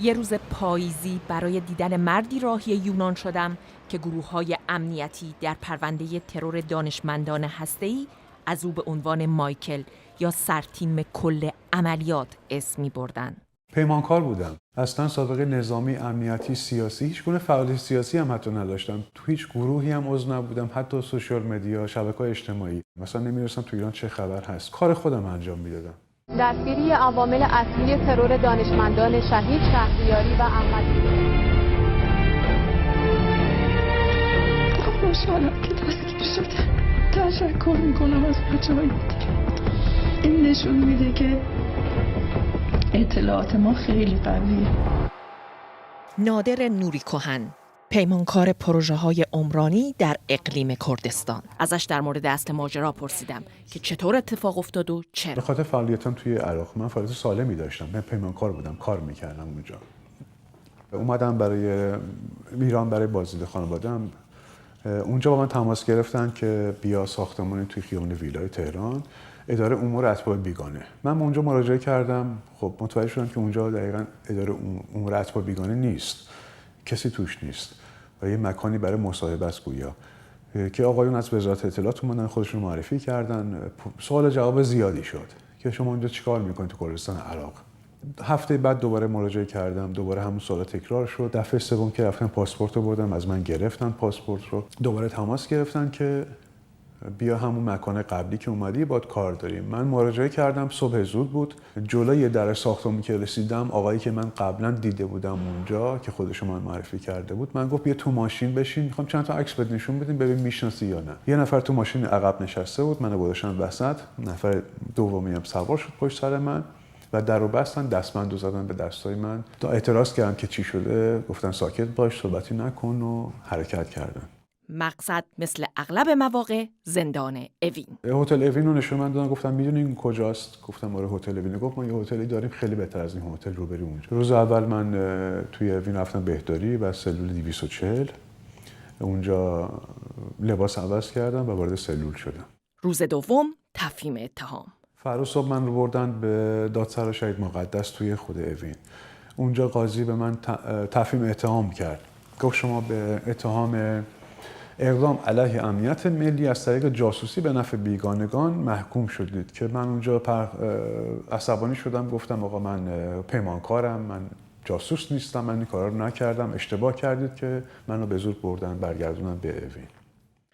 یه روز پاییزی برای دیدن مردی راهی یونان شدم که گروه‌های امنیتی در پرونده ترور دانشمندان هسته‌ای از او به عنوان مایکل یا سرتیم کل عملیات اسم می‌بردن. پیمانکار بودم. اصلا سابقه نظامی، امنیتی، سیاسی، هیچ گونه فعالیت سیاسی هم حتی نداشتم. تو هیچ گروهی هم عضو نبودم، حتی سوشال مدیا، شبکه‌های اجتماعی. مثلا نمی‌دونستم تو ایران چه خبر هست. کار خودم انجام میدادم. دستگیری عوامل اصلی ترور دانشمندان شهید شهریاری و احمدی. خوشحالم که دستگیر شده. تشکر میکنم از بچه‌های دیگه. این نشون میده که اطلاعات ما خیلی قویه. نادر نوری کهن، پیمانکار پروژه‌های عمرانی در اقلیم کردستان. ازش در مورد اصل ماجرا پرسیدم که چطور اتفاق افتاد و به چرا. خاطر فعالیتام توی عراق، من فعالیت سالمی داشتم. من پیمانکار بودم، کار میکردم اونجا. اومدم برای ایران برای بازدید خانواده‌ام. اونجا با من تماس گرفتن که بیا ساختمانی توی خیابان ویلای تهران، اداره امور اتباع بیگانه. من اونجا مراجعه کردم. خب متوجه شدم که اونجا دقیقاً اداره امور اتباع بیگانه نیست. کسی توش نیست. و یه مکانی برای مصاحبه است گویا. که آقایون از وزارت اطلاعات اومدن خودشون معرفی کردن. سوال جواب زیادی شد که شما اونجا چیکار میکنید تو کردستان عراق. هفته بعد دوباره مراجعه کردم، دوباره همون سوال تکرار شد. دفعه سوم که رفتم پاسپورت رو بردم، از من گرفتن پاسپورت رو. دوباره تماس گرفتن که بیا همون مکان قبلی که اومدی باید کار داریم. من مراجعه کردم، صبح زود بود. جلوی در ساختمانی که رسیدم، آقایی که من قبلا دیده بودم اونجا که خودش من معرفی کرده بود، من گفت بیا تو ماشین بشین، میخوام چند تا عکس بهت نشون بدیم ببین میشناسی یا نه. یه نفر تو ماشین عقب نشسته بود، منو گذاشتن وسط. نفر دومی هم سوار شد پشت سر من و درو بستن، دستبندو زدن به دستای من. تا اعتراض کردم که چی شده، گفتن ساکت باش، صحبتی نکن و حرکت کردن. مقصد مثل اغلب مواقع زندان اوین. هتل اوین رو نشون من دادن، گفتم میدونی این کجاست؟ گفتم آره هتل اوین. گفت ما یه هتلی داریم خیلی بهتر از این هتل رو بری اونجا. روز اول من توی اوین رفتم بهداری و سلول 240. اونجا لباس عوض کردم و وارد سلول شدم. روز دوم تفهیم اتهام. فردا صبح من رو بردن به دادسرا شهید مقدس توی خود اوین. اونجا قاضی به من تفهیم اتهام کرد. گفت شما به اتهام اقدام علیه امنیت ملی از طریق جاسوسی به نفع بیگانگان محکوم شدید. که من اونجا عصبانی شدم، گفتم آقا من پیمانکارم، من جاسوس نیستم، من این کارا رو نکردم، اشتباه کردید که منو به زور بردن برگردونن به اوین.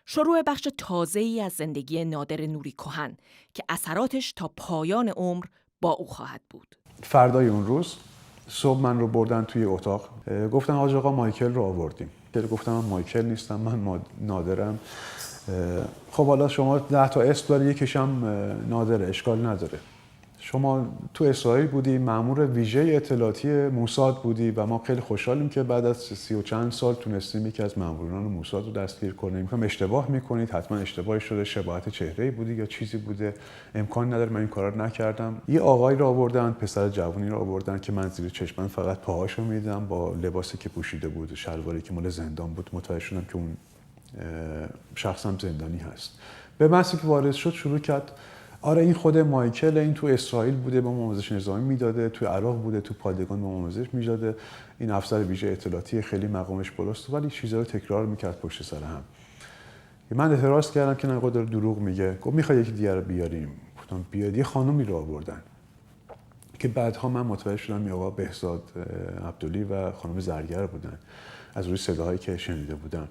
شروع بخش تازه‌ای از زندگی نادر نوری کهن که اثراتش تا پایان عمر با او خواهد بود. فردای اون روز صبح من رو بردن توی اتاق، گفتن حاج آقا مایکل رو آوردیم. گفتم من مایکل نیستم، من نادرم. خب حالا شما 10 تا اسم داری، یکیش هم نادره، اشکال نداره. شما تو اسرائیل بودی، مأمور ویژه اطلاعاتی موساد بودی و ما خیلی خوشحالیم که بعد از 30 و چند سال تونستیم یکی از مأموران موساد رو دستگیر کنیم. میگم اشتباه میکنید، حتما اشتباهی شده، شباهت چهره‌ای بودی یا چیزی بوده، امکان نداره من این کارا رو نکردم. یه آقایی رو آوردن، پسر جوونی رو آوردن که من زیر چشمم فقط پاهاشو میدیدم با لباسی که پوشیده بود، شلواری که مال زندان بود. متوجه شدم که اون شخص هم زندانی هست. به محضی که وارد شد شروع کرد آره این خود مایکل، این تو اسرائیل بوده به ما آموزش نظامی میداده، تو عراق بوده تو پادگان به ما آموزش میداده، این افسر ویژه اطلاعاتی خیلی مقامش بالاست، ولی چیزا رو تکرار میکرد پشت سر هم. من اعتراض کردم که نه داره دروغ میگه. گفت میخوای یکی دیگه رو بیاریم؟ گفتم بیاد. یه خانومی رو آوردن که بعدها من متوجه شدم آقا بهزاد عبدلی و خانم زرگر بودن از روی صداهایی که شنیده بودم.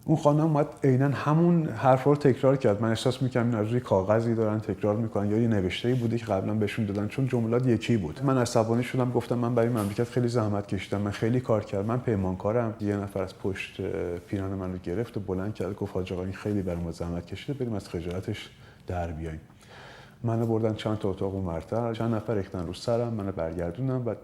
اون خانم اومد عیناً همون حرفا رو تکرار کرد. من احساس می‌کردم این از روی کاغذی دارن تکرار میکنن یا یه نوشته‌ای بوده که قبلا بهشون دادن، چون جملات یکی بود. من عصبانی شدم، گفتم من برای مملکت خیلی زحمت کشیدم، من خیلی کار کردم، من پیمانکارم. یه نفر از پشت پیراهن منو گرفت و بلند کرد، گفت حاج آقا این خیلی برای ما زحمت کشیده، بریم از خجالتش در بیاییم. منو بردن چند تا اتاق اونورتر، چند نفر ریختن رو سرم، منو برگردوندن و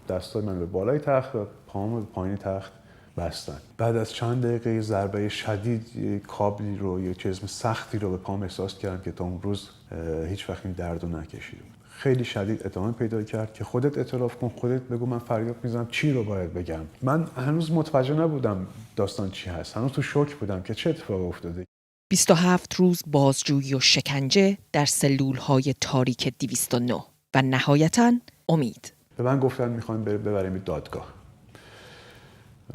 دستای منو به بالای تخت و پاهامو به پایین تخت بستن. بعد از چند دقیقه ضربه شدید، کابلی رو، یه چیز سختی رو به پام احساس کردم که تا اون روز هیچ وقت این درد رو نکشیدم. خیلی شدید ادامه پیدا کرد که خودت اعتراف کن، خودت بگو من فریاد میزنم چی رو باید بگم. من هنوز متوجه نبودم داستان چی هست، هنوز تو شوک بودم که چه اتفاقی افتاده. 27 روز بازجویی و شکنجه در سلول‌های تاریک 209 و نهایتاً امید. به من گفتن میخوان ببریم دادگاه.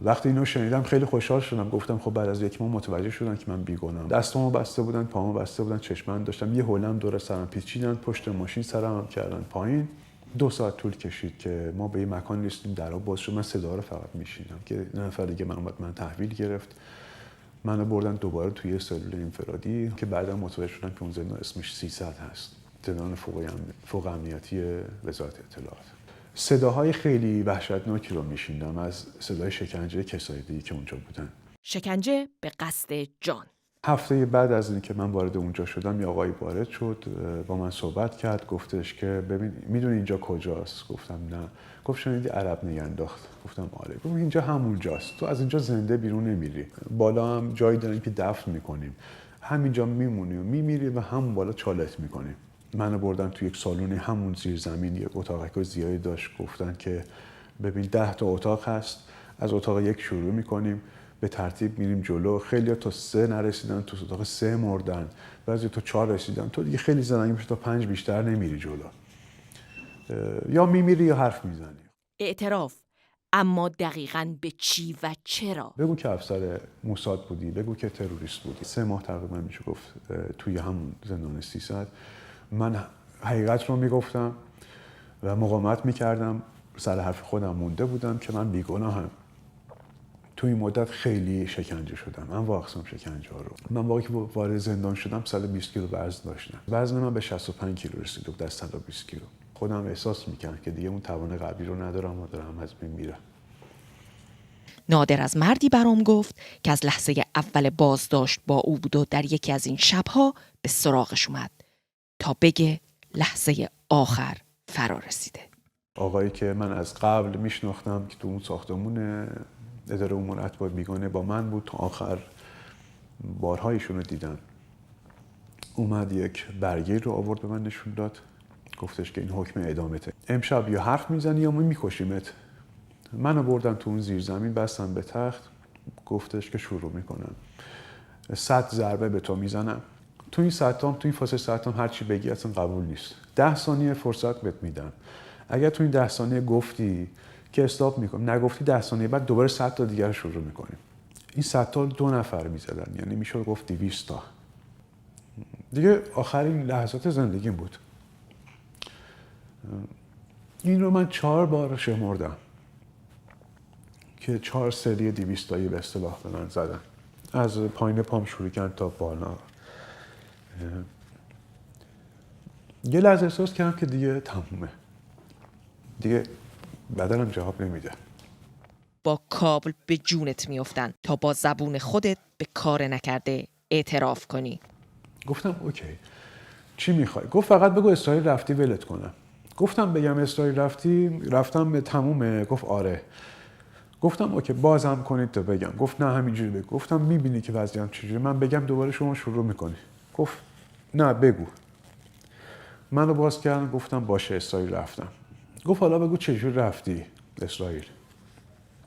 وقتی اینو شنیدم خیلی خوشحال شدم. گفتم خب بعد از 1 ماه متوجه شدن که من بیگناهم. دستامو بسته بودن، پامو بسته بودن، چشمم داشتم یه حولم دور سرم پیچیدن، پشت ماشین سرم کردن پایین. 2 ساعت طول کشید که ما به یه مکان رسیدیم، درا باز شد. من صدا رو فقط میشنیدم که نفر دیگه من تحویل گرفت. منو بردن دوباره توی سلول انفرادی که بعدا متوجه شدم که اون زندان اسمش 300 هست. زندان فوق امنیتی وزارت اطلاعات. صداهای خیلی وحشتناکی رو میشنیدم از صدای شکنجه کسای دیگه که اونجا بودن. شکنجه به قصد جان. هفته بعد از اینکه من وارد اونجا شدم، یه آقایی وارد شد، با من صحبت کرد، گفتش که ببین میدونی اینجا کجاست؟ گفتم نه. گفت شنیدی عرب نگه انداخت؟ گفتم آره. گفت اینجا همونجاست، تو از اینجا زنده بیرون نمیری، بالا هم جایی داریم که دفن میکنیم، همینجا میمونی و میمیری و همون بالا چالت میکنیم. منو بردن تو یک سالن همون زیر زمین، یک اتاقک زیادی داشت. گفتن که ببین 10 تا اتاق هست، از اتاق 1 شروع میکنیم، به ترتیب میریم جلو. خیلی تا 3 نرسیدن، تو اتاق 3 مردن، بعضی تا 4 رسیدن. تو دیگه خیلی زرنگی میشه، تا 5 بیشتر نمیری جلو، یا میمیری یا حرف میزنی. اعتراف، اما دقیقاً به چی و چرا؟ بگو که افسر موساد بودی، بگو که تروریست بودی. 3 ماه تقریبا میشه گفت توی همون زندان 300 من حقیقت رو میگفتم و مقاومت میکردم. سر حرف خودم مونده بودم که من بیگناهم. تو این مدت خیلی شکنجه شدم، انواع اقسام شکنجه ها رو. من واقعی که وارد زندان شدم 120 کیلو وزن داشتم. وزن من به 65 کیلو رسید و 120 کیلو. خودم احساس میکردم که دیگه اون توان قلبی رو ندارم و دارم از بین میرم. نادر از مردی برام گفت که از لحظه اول بازداشت با او بود و در یکی از این شبها به سراغش اومد تا بگه لحظه آخر فرا رسیده. آقایی که من از قبل میشناختم که تو اون ساختمون اداره امور اطباء بیگانه با من بود، تا آخر بارهایشون رو دیدن. اومد یک برگه رو آورد به من نشون داد، گفتش که این حکم اعدامته، امشب یا حرف میزنی یا ما میکشیمت. منو بردن تو اون زیر زمین، بستن به تخت، گفتش که شروع میکنم 100 ضربه به تو میزنم. تو این فاصله ساعتام هر چی بگی اصلا قبول نیست. 10 ثانیه فرصت بهت میدم، اگر تو این 10 ثانیه گفتی که استاپ میکنم، نگفتی 10 ثانیه بعد دوباره 100 تا دیگر شروع میکنیم. این 100 تا 2 نفر میزدن، یعنی میشه گفت 200 تا. دیگه آخرین لحظات زندگیم بود. این رو من 4 بار شمردم که 4 سری 200 تایی به اصطلاح به من زدن، از پایین پام شروع کردن تا بالا. یه لحظه احساس کردم که دیگه تمومه، دیگه بدنم جواب نمیده. با کابل به جونت میافتن تا با زبون خودت به کار نکرده اعتراف کنی. گفتم اوکی، چی میخوای؟ گفت فقط بگو اسرائیل رفتی ولت کنم. گفتم بگم اسرائیل رفتم به تمومه؟ گفت آره. گفتم اوکی بازم کنید تا بگم. گفت نه همینجوری بگو. گفتم میبینی که وضعیتم چجوریه، من بگم دوباره شما شروع میکنی. گفت نه بگو. منو باز کردن، گفتم باشه اسرائیل رفتم. گفت حالا بگو چجوری رفتی اسرائیل.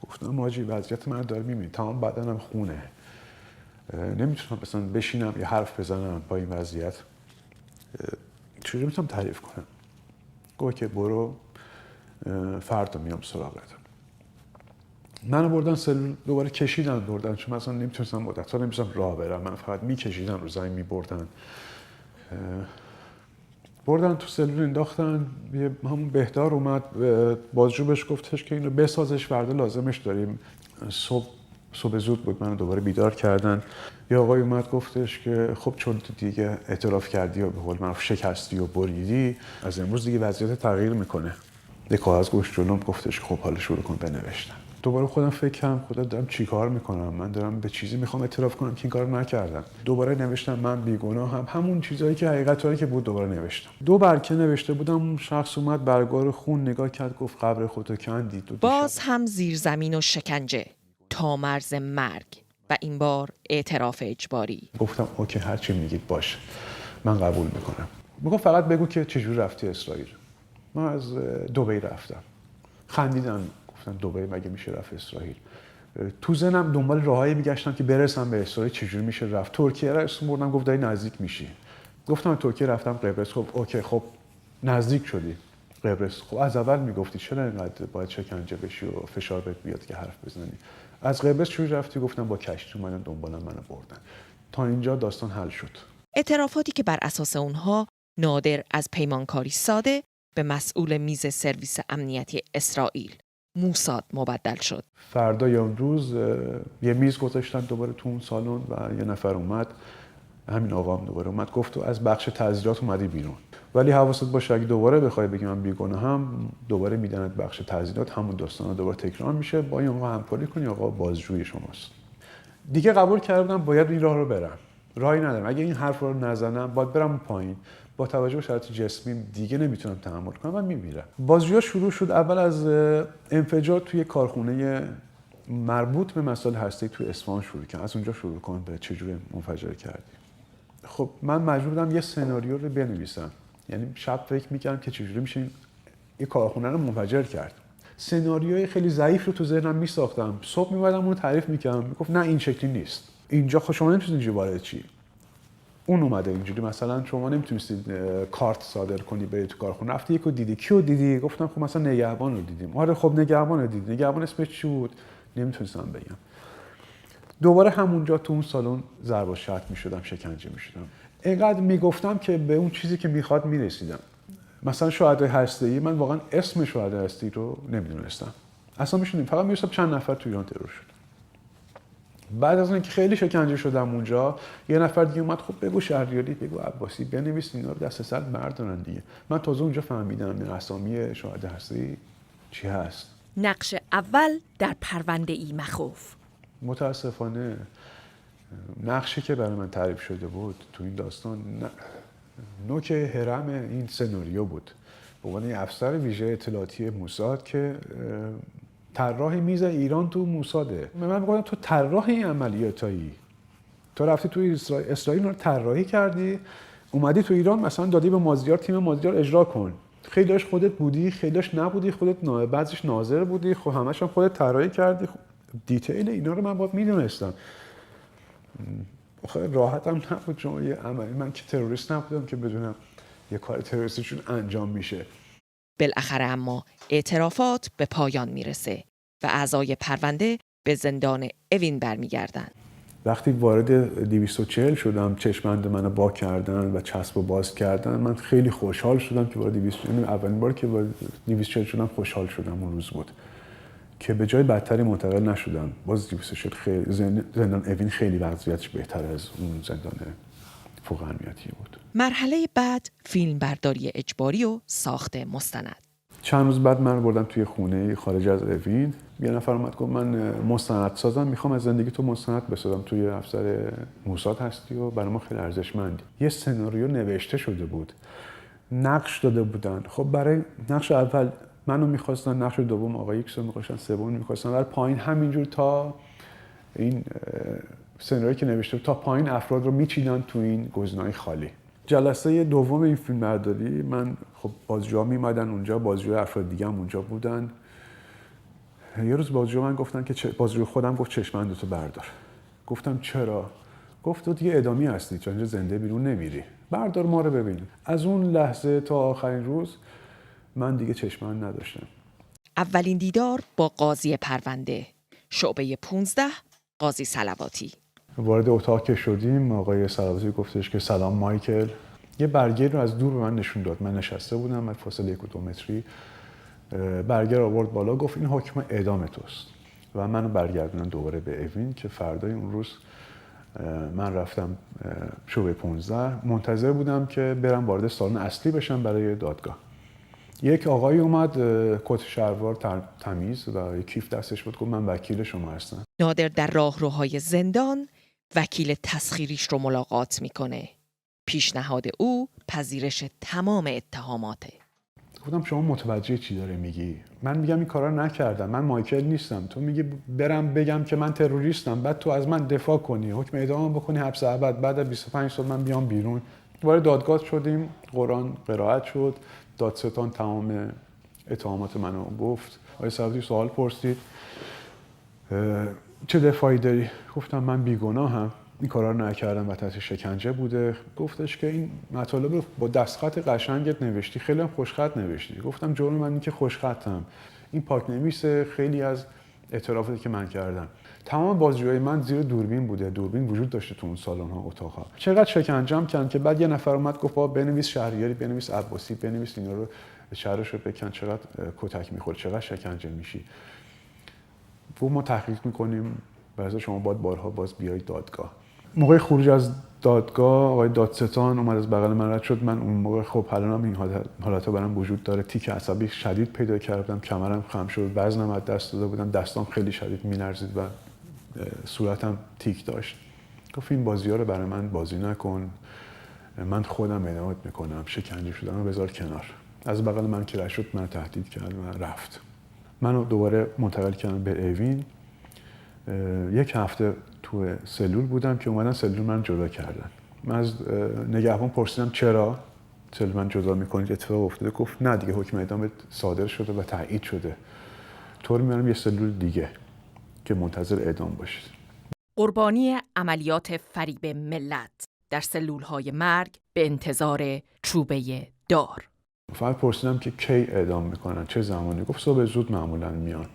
گفتم حاجی وضعیت من داره میبینی، تمام بدنم خونه، نمیتونم مثلا بشینم یه حرف بزنم با این وضعیت، چجوری میتونم تعریف کنم. گفت که برو فردا میام سراغت. منو بردن سلول، دوباره کشیدن بردن، چون مثلا نمیتونستم مدت‌ها نمیتونستم راه برم، من فقط میکشیدن رو زمین میبردن. بردن تو سلول انداختن. همون بهدار اومد، بازجو بهش گفتش که اینو بسازش، فردا لازمش داریم. صبح زود بود، منو دوباره بیدار کردن. یه آقای اومد گفتش که خب چون تو دیگه اعتراف کردی و به قول معروف شکستی و بریدی، از امروز دیگه وضعیت تغییر میکنه. یه کاغذ گوش جلوم، گفتش خب حالا شروع کن بنوشتن. دوباره خودم فکر کردم خدا دارم چی کار میکنم، من دارم به چیزی میخوام اعتراف کنم که این کارو نکردم. دوباره نوشتم من بیگناهم، همون چیزایی که حقیقتایی که بود دوباره نوشتم. 2 برکه نوشته بودم، اون شخص اومد برگار خون نگاه کرد، گفت قبر خودتو کندی. باز هم زیرزمین و شکنجه تا مرز مرگ و این بار اعتراف اجباری. گفتم اوکی هر چی میگید باشه، من قبول میکنم. میگفت فقط بگو که چجوری رفتی اسرائیل. من از دبی رفتم. خندیدن، گفتن دبی مگه میشه رفت اسرائیل؟ تو ذهنم دنبال راهایی میگشتم که برسم به اسرائیل، چجوری میشه رفت. ترکیه را اسم بردم، گفت داری نزدیک میشی. گفتم ترکیه رفتم، قبرس. خب اوکی، خب نزدیک شدی. قبرس. خب از اول میگفتی چرا اینقدر باید شکنجه بشی و فشار بهت بیاد که حرف بزنی؟ از قبرس چجوری رفتی؟ گفتم با کشتی اومدن دنبالم منو بردن. تا اینجا داستان حل شد. اعترافاتی که بر اساس اونها نادر از پیمانکاری ساده به مسئول میز سرویس امنیتی اسرائیل موساد مبدل شد. فردا یا اون روز یه میز گذاشتن دوباره تو اون سالن و یه نفر اومد، همین آقام دوباره اومد گفت تو از بخش تعزیرات اومدی بیرون، ولی حواست باشه اگه دوباره بخوای بگی من بیگناهم دوباره میدنت بخش تعزیرات، همون داستانا دوباره تکرار میشه، با این آقا همکاری کنی، آقا بازجوی شماست. دیگه قبول کردم باید این راه رو برم. راهی ندارم، اگه این حرف رو نزنم باید برم پایین. با توجه به شرایط جسمی دیگه نمیتونم تحمل کنم و میمیرم. بازجویی شروع شد اول از انفجار توی کارخونه مربوط به مسائل هسته‌ای توی اصفهان شروع کردن. از اونجا شروع کن به چجوری منفجر کردی. خب من مجبور بودم یه سناریو رو بنویسم. یعنی شب فکر می‌کردم که چجوری میشه این کارخونه رو منفجر کرد. سناریوی خیلی ضعیف رو تو ذهنم میساختم. صبح میومدم اون رو تعریف می‌کردم، میگفت نه این شکلی نیست. اینجا خب شما نمی‌تونید اینجوری وارد چی. اون اومده اینجوری، مثلا شما نمیتونستید کارت صادر کنی برید تو کارخونه، رفتی یکو دیدی، کیو دیدی؟ گفتم خب مثلا نگهبان رو دیدیم. آره خب نگهبان رو دیدی. نگهبان اسمش چی بود؟ نمیتونستم بگم. دوباره همونجا تو اون سالن ضرب و شتم میشدم، شکنجه میشدم. اینقدر میگفتم که به اون چیزی که میخواد میرسیدم. مثلا شهدای هسته‌ای، من واقعا اسم شهدای هسته‌ای رو نمیدونستم. اصلا میشونیم فقط میرسم چند نفر تو ایران ترور شد. بعد از اینکه خیلی شکنجه شدم اونجا، یه نفر دیگه اومد خب بگو شهریاری، بگو عباسی، بنویس اینا رو دست سر بردارن دیگه. من تازه اونجا فهمیدم این اسامی شهدای هسته‌ای چی هست. نقش اول در پرونده ای مخوف. متاسفانه نقشی که برای من تعریف شده بود تو این داستان نوک هرم این سناریو بود. به عنوان یه افسر ویژه اطلاعاتی موساد که طراح میز ایران تو موساده. من میگم تو طراح این عملیاتایی، تو رفتی تو اسرائیل رو طراحی کردی، اومدی تو ایران مثلا دادی به مازیار، تیم مازیار اجرا کن. خیلیش خودت بودی، خیلیش نبودی، خودت بعضیش ناظر بودی، خب همش هم خودت طراحی کردی. دیتیل اینا رو من باید میدونستم. راحت هم نبود شما یه عملی، من که تروریست نبودم که بدونم یه کار تروریستی چون انجام میشه. بالاخره اما اعترافات به پایان میرسه و اعضای پرونده به زندان اوین برمیگردن. وقتی وارد 240 شدم، چشمند منو با کردن و چسبو باز کردن، من خیلی خوشحال شدم که وارد 240 اولین بار که وارد 240 شدم خوشحال شدم. اون روز بود که به جای بدتری منتقل نشدم. باز 240 خیلی زندان اوین خیلی وضعیتش بهتر از اون زندان فوق امنیتی بود. مرحله بعد فیلم برداری اجباری و ساخت مستند. چند روز بعد من رو بردن توی خونه خارج از اوین. یه نفر اومد گفت من مستندسازم، میخوام از زندگی تو مستند بسازم، توی افسر موساد هستی و برای ما خیلی ارزشمندی. یه سناریو نوشته شده بود، نقش داده بودن. خب برای نقش اول منو میخواستن، نقش دوم آقای ایکس رو میخواستن، سوم میخواستن، در پایین همینجور تا این سناریویی که نوشته بود تا پایین افراد رو میچیدن تو این گزینه‌های خالی. جلسه دوم این فیلم برداری من خب بازجوها میمدن اونجا، بازجوی افراد دیگه هم اونجا بودن. یه روز بازجو من گفتن که بازجو خودم گفت چشمندتو بردار. گفتم چرا؟ گفت تو دیگه اعدامی هستی، چون اینجا زنده بیرون نمیری، بردار ما رو ببین. از اون لحظه تا آخرین روز من دیگه چشمند نداشتم. اولین دیدار با قاضی پرونده، شعبه 15، قاضی صلواتی. وارد اتاق که شدیم، آقای صلواتی گفتش که سلام مایکل. یه برگه رو از دور به من نشون داد. من نشسته بودم از فاصله 1 و 2 متری. برگه رو آورد بالا، گفت این حکم اعدام توست و منو برگردوندن دوباره به اوین که فردای اون روز من رفتم شعبه 15. منتظر بودم که برم وارد سالن اصلی بشم برای دادگاه. یک آقایی اومد، کت شلوار تمیز و یک کیف دستش بود، گفت من وکیل شما هستم. نادر در راهروهای زندان وکیل تسخیریش رو ملاقات میکنه. پیشنهاد او پذیرش تمام اتهاماته. گفتم شما متوجه چی داره میگی؟ من میگم این کارا نکردم، من مایکل نیستم. تو میگی برم بگم که من تروریستم، بعد تو از من دفاع کنی، حکم اعدام بکنی، حبس ابد، بعد از 25 سال من بیام بیرون. وارد دادگاه شدیم، قرآن قرائت شد، دادستان تمام اتهامات منو گفت. آقای صلواتی سوال پرسید چه دفاعی داری؟ گفتم من بیگناهم. این کارا رو نکردم و تحت شکنجه بوده. گفتش که این مطالب رو با دستخط قشنگت نوشتی، خیلی هم خوشخط نوشتی. گفتم جرم من این که خوشخطم، این پاک نویس خیلی از اعترافاتی که من کردم. تمام بازجویی من زیر دوربین بوده، دوربین وجود داشته تو اون سالن‌ها، اتاق‌ها. چقدر شکنجه‌ام کردن که بعد یه نفر اومد گفت بابا بنویس شهریاری، بنویس عباسی، بنویس اینا رو، شهرش رو بکن، چقدر کتک می‌خوری، چقدر شکنجه میشی. ما تحقیق می‌کنیم، بعضی شما بارها باز بیایید دادگاه. موقع خروج از دادگاه آقای دادستان اومد از بغل من رد شد. من اون موقع خب الانم این حالت‌ها برام وجود داره، تیک عصبی شدید پیدا کردم، کمرم خم شد، وزنم از دست داده بودم، دستام خیلی شدید می‌لرزید و صورتم تیک داشت. گفت این بازی‌ها رو برای من بازی نکن، من خودم ادامه میکنم، شکنجه شدم رو بذار کنار. از بغل من که رد شد من تهدید کرد و رفت. منو دوباره منتقل کردن به اوین. یک هفته تو سلول بودم که اومدن سلول من جدا کردن. من از نگهبان پرسیدم چرا سلول من جدا میکنید، اتفاق افتاده؟ گفت نه دیگه حکم اعدام صادر شده و تایید شده، طور میارم یه سلول دیگه که منتظر اعدام باشید. قربانی عملیات فریب ملت در سلول‌های مرگ به انتظار چوبه دار. فقط پرسیدم که کی اعدام میکنن، چه زمانی؟ گفت صبح زود معمولا میان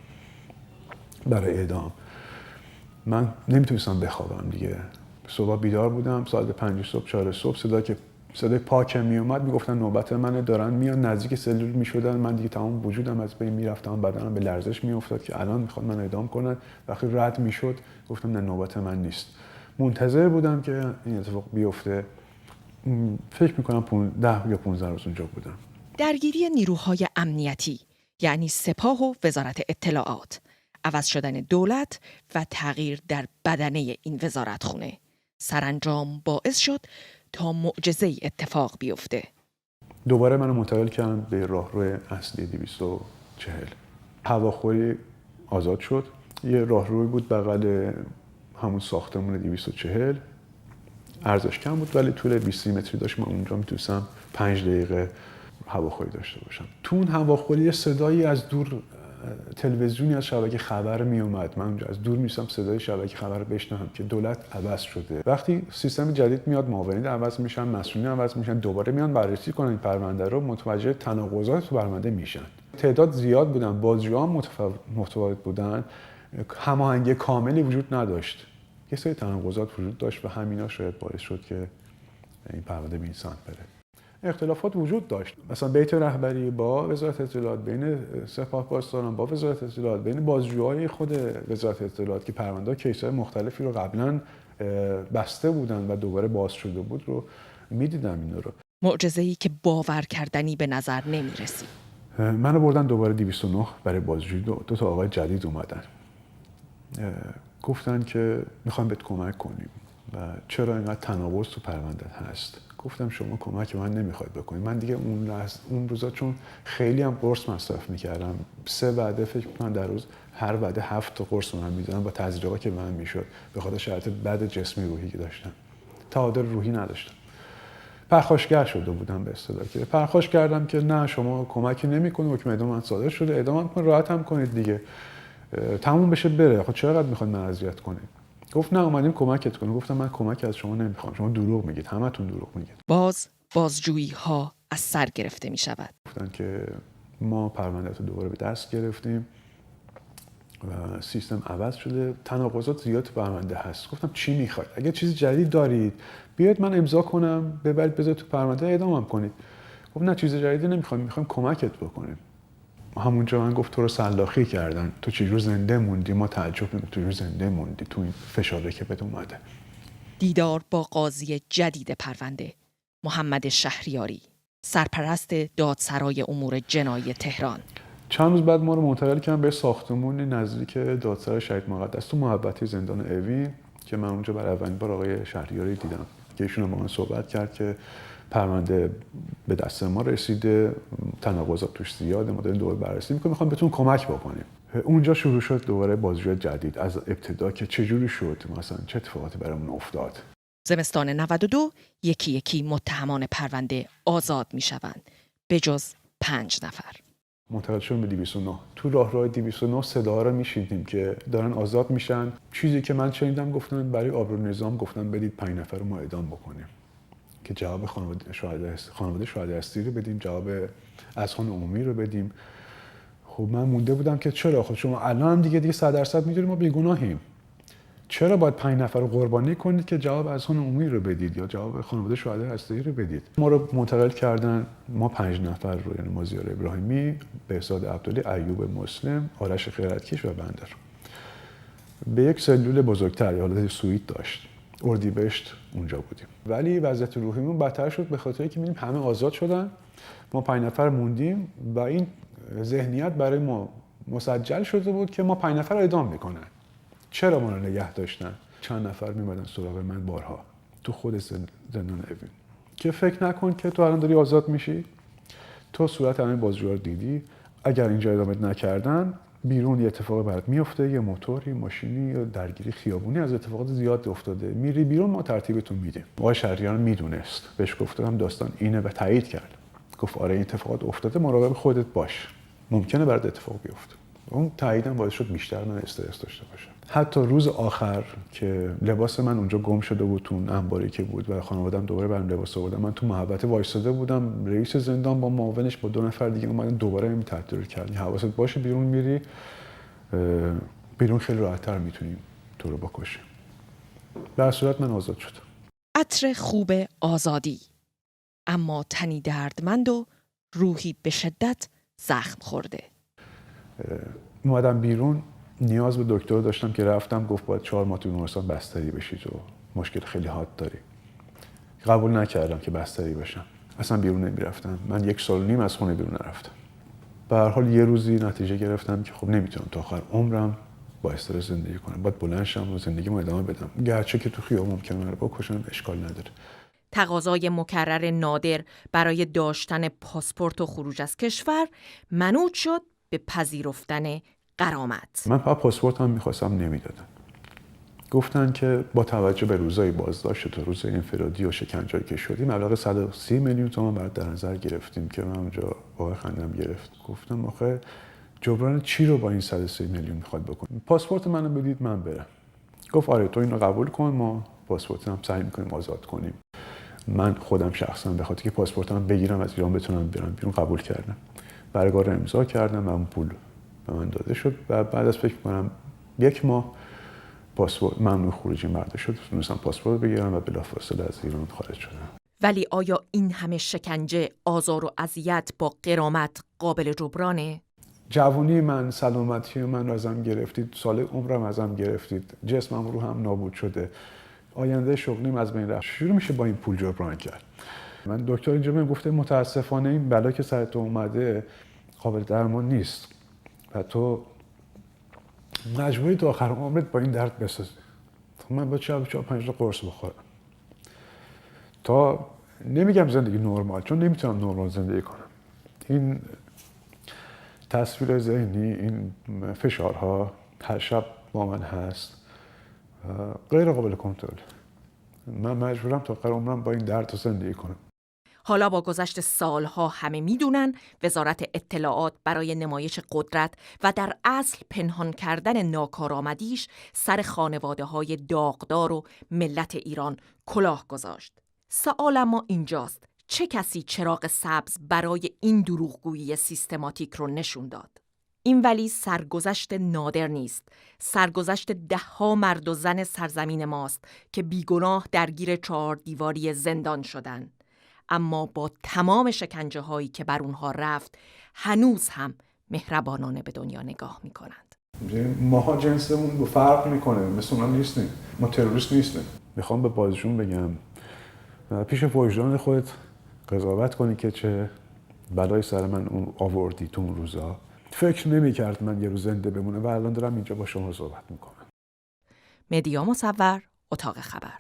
برای اعدام. من نمیتونستم بخوابم دیگه. صبح بیدار بودم، ساعت 5 صبح 4 صبح صدای پاک میومد، میگفتن نوبت منه، دارن میان، نزدیک سلول میشدن. من دیگه تمام وجودم از بین میرفتم، بدنم به لرزش میافتاد که الان میخواد من اعدام کنن. وقتی رد میشد گفتم نه نوبت من نیست. منتظر بودم که این اتفاق بیفته. فکر میکنم 10 یا 15 روز اونجا بودم. درگیری نیروهای امنیتی یعنی سپاه و وزارت اطلاعات، عوض شدن دولت و تغییر در بدنه این وزارتخونه سرانجام باعث شد تا معجزه‌ای اتفاق بیفته. دوباره منو منتقل کردن به راهرو اصلی 240. هواخوری آزاد شد. یه راهروی بود بغل همون ساختمون 240. ارزش کم بود ولی طول 20 متری داشت. من اونجا میتونستم 5 دقیقه هواخوری داشته باشم. تو اون هواخوری صدایی از دور، تلویزیونی از شبکه خبر می اومد. من اونجا از دور می‌رسم صدای شبکه خبر رو بشنوم که دولت عوض شده. وقتی سیستم جدید میاد، معاونین عوض میشن، مسئولین عوض میشن، دوباره میان بررسی کنن این پرونده رو، متوجه تناقضات تو پرونده میشن. تعداد زیاد بودن، بازجویان متفاوت بودن، هماهنگی کاملی وجود نداشت. یه سری تناقضات وجود داشت و همینا شاید باعث شد که این پرونده به این سمت بره. اختلافات وجود داشت، مثلا بیت رهبری با وزارت اطلاعات، بین سپاه پاسداران با وزارت اطلاعات، بین بازجوهای خود وزارت اطلاعات که پرونده‌ها کیس‌های مختلفی رو قبلا بسته بودن و دوباره باز شده بود رو می‌دیدم. اینا رو معجزه‌ای که باور کردنی به نظر نمی‌رسید. منو بردن دوباره 209 برای بازجویی. دو تا آقای جدید اومدن، گفتن که می‌خوایم بهت کمک کنیم و چرا اینقدر تناقض تو پرونده‌ت هست. گفتم شما کمک من نمیخواید بکنید. من دیگه اون روزا چون خیلی هم قرص مصرف میکردم، 3 وعده فکر کنم در روز، هر وعده 7 تا قرص من میدادم با تزریقا که من میشد به خاطر شرایط بد جسمی روحی که داشتم. تعادل روحی نداشتم. پرخاشگر شده بودم به اصطلاح. که پرخاش کردم که نه شما کمکی نمیکنید، حکم اعدام من صادر شده، اعدام کن، راحت هم کنید دیگه، تموم بشه بره. خب چقدر میخواید من اذیت کنید؟ گفت نه اومدیم کمکت کنیم. گفتم من کمک از شما نمیخوام، شما دروغ میگید، همتون دروغ میگید. بازجویی ها از سر گرفته می شود. گفتن که ما پرونده رو دوباره به دست گرفتیم و سیستم عوض شده، تناقضات زیاد تو پرونده هست. گفتم چی میخواید؟ اگه چیز جدید دارید بیاید من امضا کنم، ببرید بذارید تو پرونده اعدامم کنید. گفت نه چیز جدیدی نمیخوایم، میخوایم کمکت بکنیم. همونجا من گفت تو رو سلاخی کردن، تو چجور زنده موندی؟ ما تعجب می‌کنیم تو چجور زنده موندی تو این فشاری که بهت اومده. دیدار با قاضی جدید پرونده، محمد شهریاری، سرپرست دادسرای امور جنایی تهران. چند روز بعد ما رو منتقل کردن به ساختمون نزدیک دادسرای شهید مقدس تو محوطه زندان اوین که من اونجا برای اولین بار آقای شهریاری دیدم که ایشون با من صحبت کرد که پرونده به دست ما رسیده، تناقضات توش زیاده، ما داریم دوباره بررسی می‌کنیم، می‌خوایم بهتون کمک بکنیم. اونجا شروع شد دوباره بازجویی جدید از ابتدا که چجوری شد، مثلا چه اتفاقاتی برامون افتاد. زمستان 92 یکی یکی متهمان پرونده آزاد می‌شوند به جز 5 نفر. منتقل شدیم به 209. تو راهروهای 209 صداها رو میشنیدیم که دارن آزاد میشن. چیزی که من شنیدم گفتن برای آبرو نظام گفتن بدید 5 نفر رو ما اعدام بکنیم که جواب خانواده شهدای اصلی رو بدیم، جواب اذهان عمومی رو بدیم. خب من مونده بودم که چرا؟ خب شما الان هم دیگه 100% میدونید ما بیگناهیم. چرا باید 5 نفر رو قربانی کنید که جواب اذهان عمومی رو بدید یا جواب خانواده شهدای اصلی رو بدید؟ ما رو منتقل کردن، ما 5 نفر رو، یعنی مازیار ابراهیمی، بهزاد عبدلی، ایوب مسلم، آرش خیرتکش و بنده، به یک سلول بزرگتر یا حالت سوئیت داشت. اردیبهشت اونجا بودیم. ولی وضعیت روحیمون بدتر شد به خاطر اینکه می‌بینیم همه آزاد شدن، ما 5 نفر موندیم و این ذهنیت برای ما مسجل شده بود که ما 5 نفر رو اعدام میکنن. چرا ما رو نگه داشتن؟ چند نفر میمدن سراغ من بارها تو خود زندان اوین که فکر نکن که تو الان داری آزاد میشی، تو صورت همه بازجوها رو دیدی، اگر اینجا ادامت نکردن بیرون یه اتفاق برات میفته، یه موتوری، ماشینی یا درگیری خیابونی، از اتفاقات زیاد افتاده، میری بیرون ما ترتیبتون میدیم. آقای شهریار میدونست، بهش گفتم داستان اینه و تایید کرد. گفت آره این اتفاقات افتاده، مراقب خودت باش، ممکنه برات اتفاق بیفته. اون تاییدم باعث شد بیشتر من استرس داشته باشم. حتی روز آخر که لباس من اونجا گم شده بود تو اون انباری که بود و خانواده‌ام دوباره برام لباس آوردن، من تو محوطه وایساده بودم، رئیس زندان با معاونش با 2 نفر دیگه اومدن دوباره این تحقیر کردن. حواست باشه بیرون میری، بیرون خیلی راحت‌تر میتونیم تو رو بکشیم. در صورت من آزاد شدم. عطر خوب آزادی، اما تنی دردمند و روحی به شدت زخم خورده. اومدم بیرون، نیاز به دکتر داشتم که رفتم، گفت باید 4 ماه تو بیمارستان بستری بشید و مشکل خیلی حاد داری. قبول نکردم که بستری بشم، اصلا بیرون نمیرفتم. من 1.5 سال از خونه بیرون نرفتم. به هر حال یه روزی نتیجه گرفتم که خب نمیتونم تا آخر عمرم با استرس زندگی کنم، باید بلند شم و زندگیمو ادامه بدم. گرچه که تو خیابون ممکنه من رو بکشن، اشکال نداره. تقاضای مکرر نادر برای داشتن پاسپورت و خروج از کشور منوط شد به پذیرفتن غرامت. من فقط پاسپورتم می‌خواستم، نمیدادن. گفتن که با توجه به روزهای بازداشت تو روز انفرادی و شکنجه‌ای که شدیم مبلغ 130 میلیون تومان برات در نظر گرفتیم که من اونجا واقعا خندم گرفت. گفتم آخه جبران چی رو با این 130 میلیون میخواد بکنیم؟ پاسپورت منو بدید من برم. گفت آره تو اینو قبول کن، ما پاسپورتم هم سعی می‌کنیم آزاد کنیم. من خودم شخصا به خاطر که پاسپورتم بگیرم از ایران بتونم برم بیرون قبول کردم. برگار رو امضا کردم و اون پول به من داده شد و بعد از فکر کنم 1 ماه پاسپورت ممنوع خروجی مرده شد. تونستم پاسپورت بگیرم و بلافاصله از ایران خارج شدم. ولی آیا این همه شکنجه، آزار و اذیت با غرامت قابل جبرانه؟ جوانی من، سلامتی من رو ازم گرفتید، سال عمرم ازم گرفتید، جسمم رو هم نابود شده، آینده شغلیم از بین رفت. شروع میشه با این پول جبران کرد. من دکتر اینجا بهم گفته متاسفانه این بلا که سر تو اومده قابل درمان نیست و تو مجبوری تا آخر عمرت با این درد بسازی. من با 4-5 تا قرص بخورم تا نمیگم زندگی نرمال، چون نمیتونم نرمال زندگی کنم. این تصویر ذهنی، این فشارها هر شب با من هست، غیر قابل کنترل. من مجبورم تا آخر عمرم با این درد زندگی کنم. حالا با گذشت سالها همه میدونن وزارت اطلاعات برای نمایش قدرت و در اصل پنهان کردن ناکارآمدیش سر خانواده‌های داغدار و ملت ایران کلاه گذاشت. سوال اما اینجاست، چه کسی چراغ سبز برای این دروغگویی سیستماتیک رو نشون داد؟ این ولی سرگذشت نادر نیست، سرگذشت 10 مرد و زن سرزمین ماست که بیگناه درگیر 4 دیواری زندان شدند. اما با تمام شکنجه هایی که بر اونها رفت هنوز هم مهربانانه به دنیا نگاه میکنند. ماها جنسمون فرق میکنه، مثل اونا نیستیم، ما تروریست نیستیم. میخوام به بازجون بگم پیش وجدان خودت قضاوت کنی که چه بلای سر من اون آوردی تو اون روزا. فکر نمی‌کرد من یه روز زنده بمونه و الان دارم اینجا با شما صحبت میکنم. مدیا مصور، اتاق خبر.